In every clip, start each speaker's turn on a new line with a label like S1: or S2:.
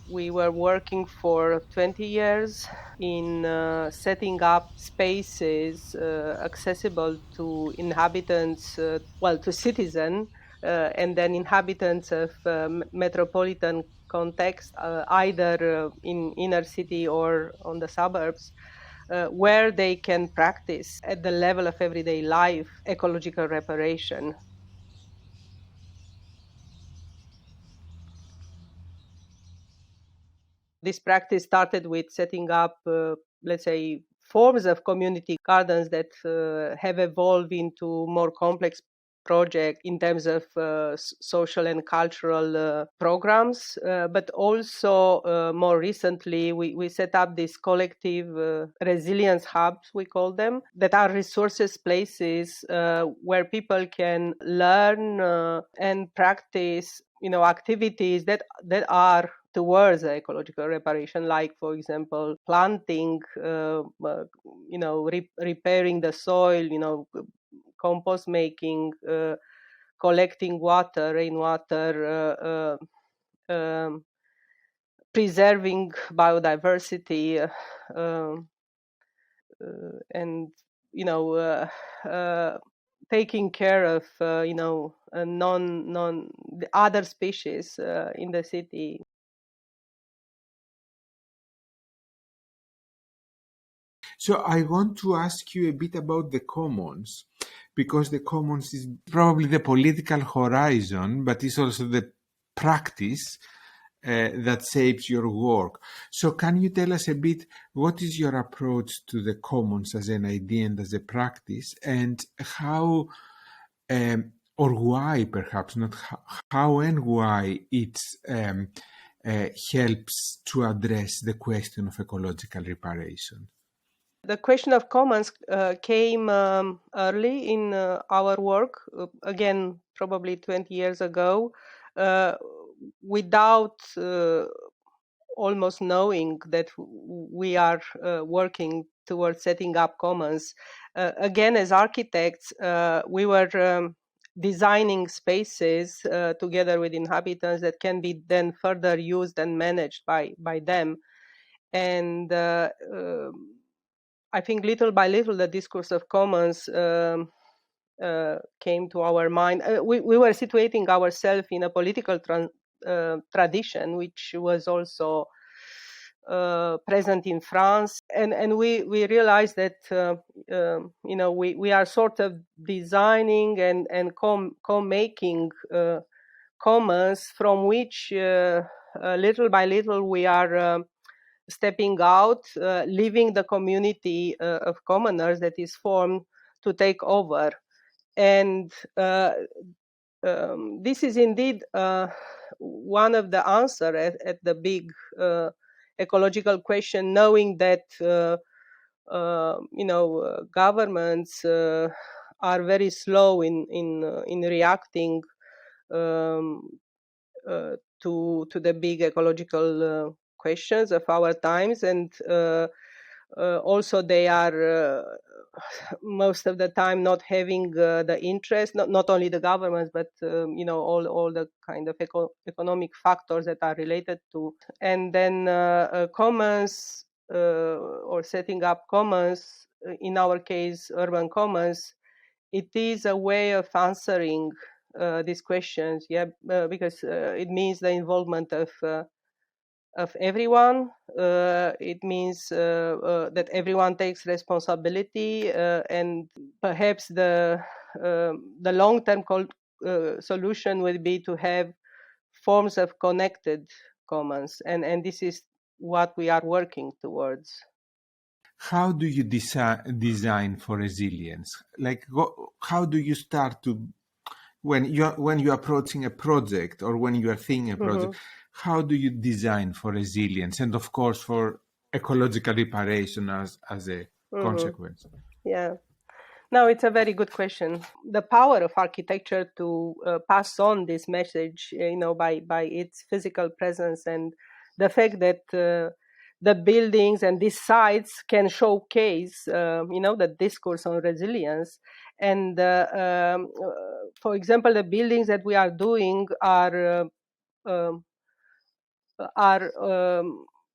S1: We were working for 20 years in setting up spaces accessible to inhabitants, to citizens, and then inhabitants of metropolitan context, either in inner city or on the suburbs, where they can practice at the level of everyday life ecological reparation. This practice started with setting up, let's say, forms of community gardens that have evolved into more complex project in terms of social and cultural programs, but also more recently we set up these collective resilience hubs, we call them, that are resources places where people can learn and practice activities that are towards ecological reparation, like, for example, planting, repairing the soil, compost making, collecting water, rainwater, preserving biodiversity, and taking care of non the other species in the city.
S2: So I want to ask you a bit about the commons, because the commons is probably the political horizon, but it's also the practice that shapes your work. So can you tell us a bit, what is your approach to the commons as an idea and as a practice, and how, or why perhaps, not how and why it helps to address the question of ecological reparation?
S1: The question of commons came early in our work, again, probably 20 years ago, without almost knowing that we are working towards setting up commons. Again, as architects, we were designing spaces together with inhabitants that can be then further used and managed by them. And I think little by little the discourse of commons came to our mind. We were situating ourselves in a political tradition, which was also present in France, and we realized that we are sort of designing and co-making commons from which little by little we are stepping out, leaving the community of commoners that is formed to take over. And this is indeed one of the answers at the big ecological question, knowing that governments are very slow in reacting to the big ecological questions of our times, and also they are most of the time not having the interest, not only the governments, but all the kind of economic factors that are related to. And then commons or setting up commons, in our case urban commons, it is a way of answering these questions, because it means the involvement of everyone. It means that everyone takes responsibility, and perhaps the long-term solution would be to have forms of connected commons, and this is what we are working towards.
S2: How do you design for resilience? Like, how do you start to, when you're approaching a project or when you are thinking a project, how do you design for resilience and of course for ecological reparation as a consequence?
S1: Yeah. No, it's a very good question. The power of architecture to pass on this message, by its physical presence, and the fact that the buildings and these sites can showcase, the discourse on resilience. And for example, the buildings that we are doing are are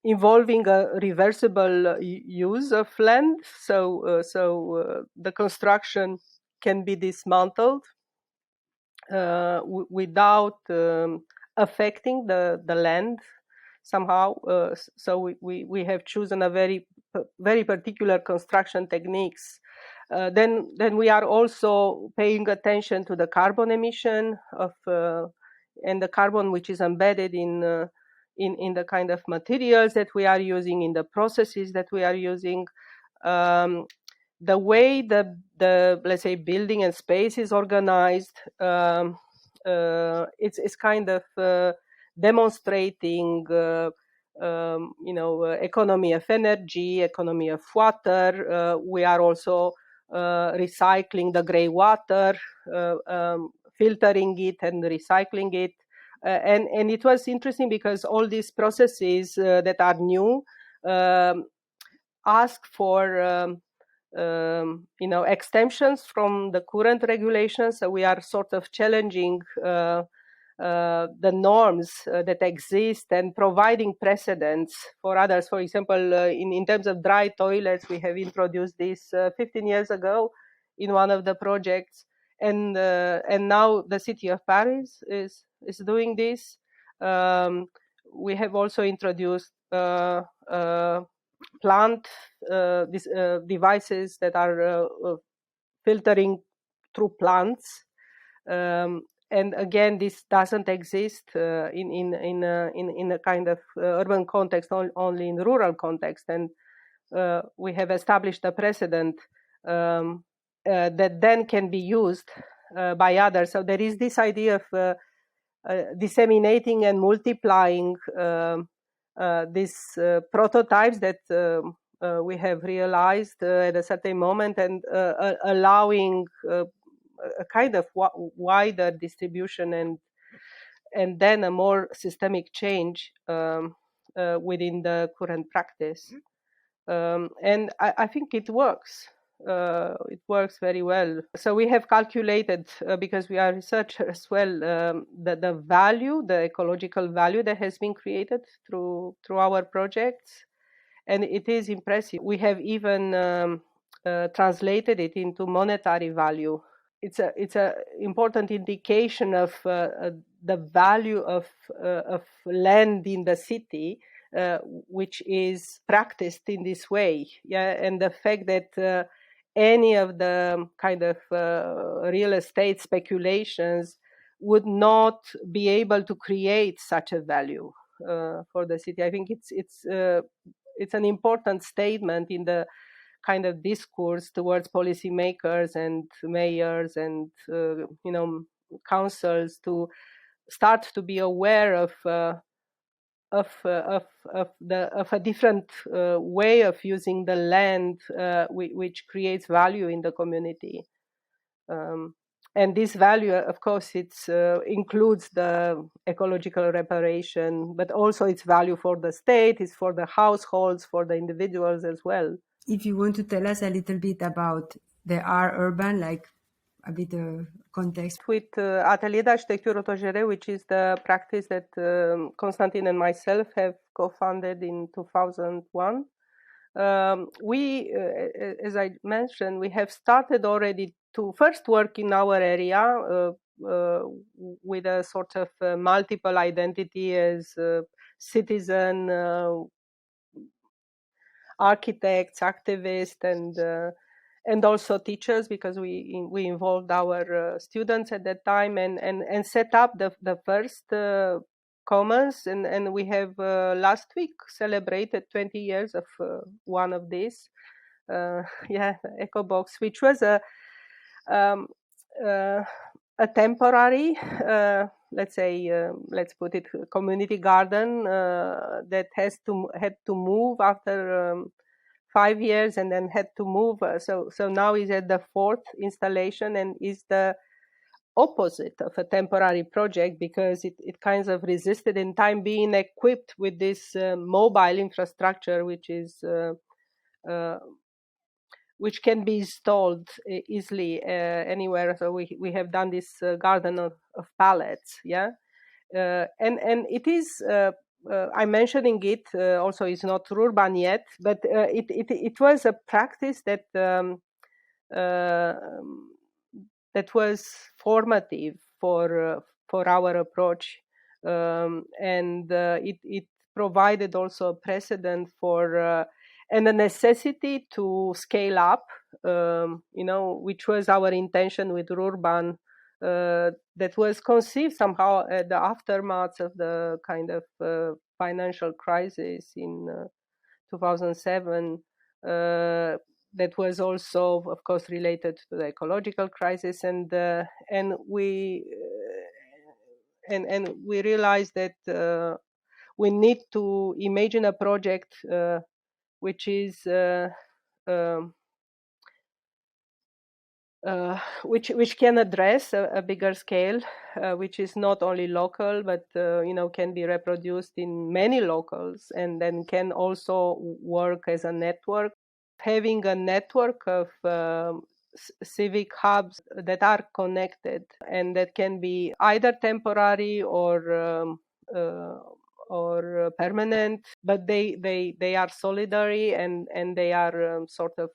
S1: involving a reversible use of land. So the construction can be dismantled without affecting the land somehow. So we have chosen a very particular construction techniques. Then we are also paying attention to the carbon emission of and the carbon which is embedded in the kind of materials that we are using, in the processes that we are using. The way the let's say building and space is organized, it's kind of demonstrating economy of energy, economy of water. We are also recycling the gray water, filtering it and recycling it. And it was interesting because all these processes that are new ask for extensions from the current regulations. So we are sort of challenging the norms that exist and providing precedents for others. For example, in terms of dry toilets, we have introduced this 15 years ago in one of the projects, and now the city of Paris is doing this. We have also introduced plant devices that are filtering through plants. And again, this doesn't exist in a kind of urban context, only in rural context. And we have established a precedent that then can be used by others. So there is this idea of disseminating and multiplying these prototypes that we have realized at a certain moment, and allowing a kind of wider distribution and then a more systemic change within the current practice. And I think it works. It works very well. So we have calculated, because we are researchers as well, the value, the ecological value that has been created through our projects, and it is impressive. We have even translated it into monetary value. It's a important indication of the value of land in the city, which is practiced in this way. Yeah, and the fact that any of the kind of real estate speculations would not be able to create such a value for the city. I think it's an important statement in the kind of discourse towards policymakers and mayors and councils to start to be aware of a different way of using the land, which creates value in the community. And this value, of course, it includes the ecological reparation, but also its value for the state, it's for the households, for the individuals as well.
S3: If you want to tell us a little bit about the art urban, like a bit of context.
S1: With Atelier d'Architecture Autogérée, which is the practice that Constantin and myself have co-founded in 2001, we, as I mentioned, we have started already to first work in our area with a sort of multiple identity as citizen, architects, activists, and also teachers, because we involved our students at that time and set up the first commons, and we have last week celebrated 20 years of one of these, EcoBox, which was a temporary, let's say, let's put it, community garden that had to move after 5 years, and then had to move. So now is at the fourth installation, and is the opposite of a temporary project, because it kind of resisted in time being equipped with this mobile infrastructure, which can be installed easily anywhere. So we have done this garden of pallets, and it is I'm mentioning it also is not urban yet, but it was a practice that that was formative for our approach, and it provided also a precedent for and a necessity to scale up, which was our intention with Urban, that was conceived somehow at the aftermath of the kind of financial crisis in 2007. That was also, of course, related to the ecological crisis, and we realized that we need to imagine a project which is which can address a bigger scale, which is not only local, but can be reproduced in many locals, and then can also work as a network, having a network of civic hubs that are connected and that can be either temporary or permanent, but they are solidary, and they are sort of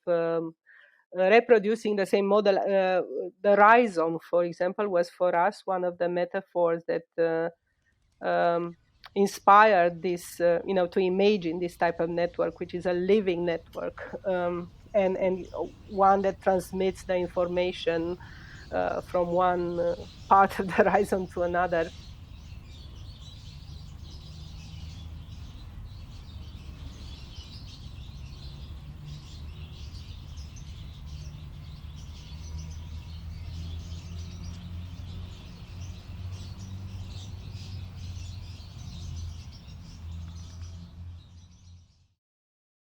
S1: reproducing the same model. The rhizome, for example, was for us one of the metaphors that inspired this, to imagine this type of network, which is a living network, and one that transmits the information from one part of the rhizome to another.